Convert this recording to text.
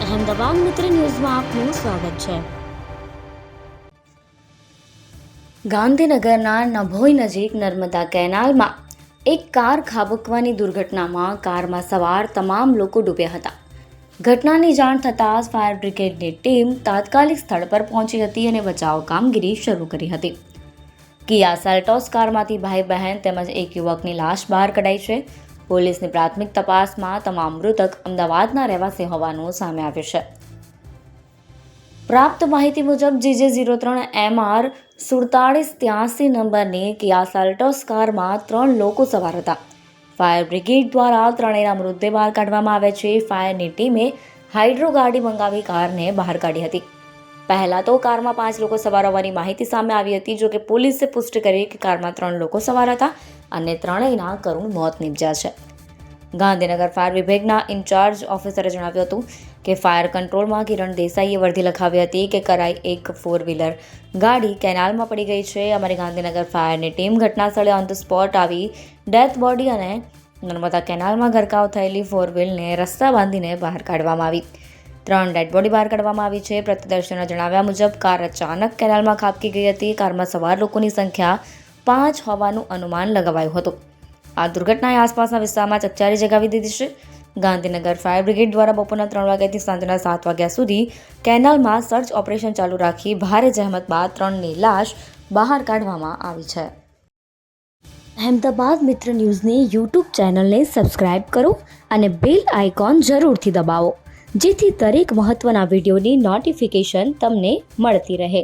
અહેમદાબાદ મિત્ર ન્યૂઝમાં આપનું સ્વાગત છે। ગાંધીનગરના નભોઈ નજીક નર્મદા કેનાલમાં એક કાર ખાબકવાની દુર્ઘટનામાં કારમાં સવાર તમામ લોકો ડૂબ્યા હતા। ઘટનાની જાણ થતાં જ ફાયર બ્રિગેડની ટીમ તાત્કાલિક સ્થળ પર પહોંચી હતી અને બચાવ કામગીરી શરૂ કરી હતી। કિયા સેલ્ટોસ કારમાંથી ભાઈ બહેન તેમજ એક યુવકની લાશ બહાર કઢાઈ છે। પોલીસની પ્રાથમિક તપાસમાં તમામ મૃતક અમદાવાદના રહેવાસી હોવાનું સામે આવ્યું છે। પ્રાપ્ત માહિતી મુજબ GJ03MR 4783 નંબરની કિયા સેલ્ટોસ કારમાં 3 લોકો સવાર હતા। ફાયર બ્રિગેડ દ્વારા ત્રણેયના મૃતદેહ બહાર કાઢવામાં આવ્યા છે। ફાયરની ટીમે હાઇડ્રો ગાડી મંગાવી કારને બહાર કાઢી હતી। પહેલા તો કારમાં 5 લોકો સવાર હોવાની માહિતી સામે આવી હતી, જો કે પોલીસે પુષ્ટિ કરી કે કારમાં 3 લોકો સવાર હતા અને ત્રણેયના કરુણ મોત નીપજ્યા છે। ગાંધીનગર ફાયર વિભાગના ઇન્ચાર્જ ઓફિસરે જણાવ્યું હતું કે ફાયર કંટ્રોલમાં કિરણ દેસાઈએ વર્દી લખાવી હતી કે કરાઈ એક 4-વ્હીલર ગાડી કેનાલમાં પડી ગઈ છે। અમારી ગાંધીનગર ફાયરની ટીમ ઘટના સ્થળે ઓન ધ સ્પોટ આવી ડેથ બોડી અને નર્મદા કેનાલમાં ગરકાવ થયેલી 4-વ્હીલને રસ્તા બાંધીને બહાર કાઢવામાં આવી। 3 ડેડ બોડી બહાર કાઢવામાં આવી છે। પ્રત્યદર્શીના જણાવ્યા મુજબ કાર અચાનક કેનાલમાં ખાબકી ગઈ હતી। કારમાં સવાર લોકોની સંખ્યા 5 હોવાનું અનુમાન લગાવાયું હતું। આ દુર્ઘટનાએ આસપાસના વિસ્તારમાં ચકચારી જગાવી દીધી છે। ગાંધીનગર ફાયર બ્રિગેડ દ્વારા બપોરના 3 વાગ્યાથી સાંજના 7 વાગ્યા સુધી કેનાલમાં સર્ચ ઓપરેશન ચાલુ રાખી ભારે જહેમત બાદ 3ની લાશ બહાર કાઢવામાં આવી છે। અહેમદાબાદ મિત્ર ન્યૂઝની યુટ્યુબ ચેનલને સબસ્ક્રાઇબ કરો અને બેલ આઇકોન જરૂરથી દબાવો, જેથી દરેક મહત્વના વિડીયોની નોટિફિકેશન તમને મળતી રહે।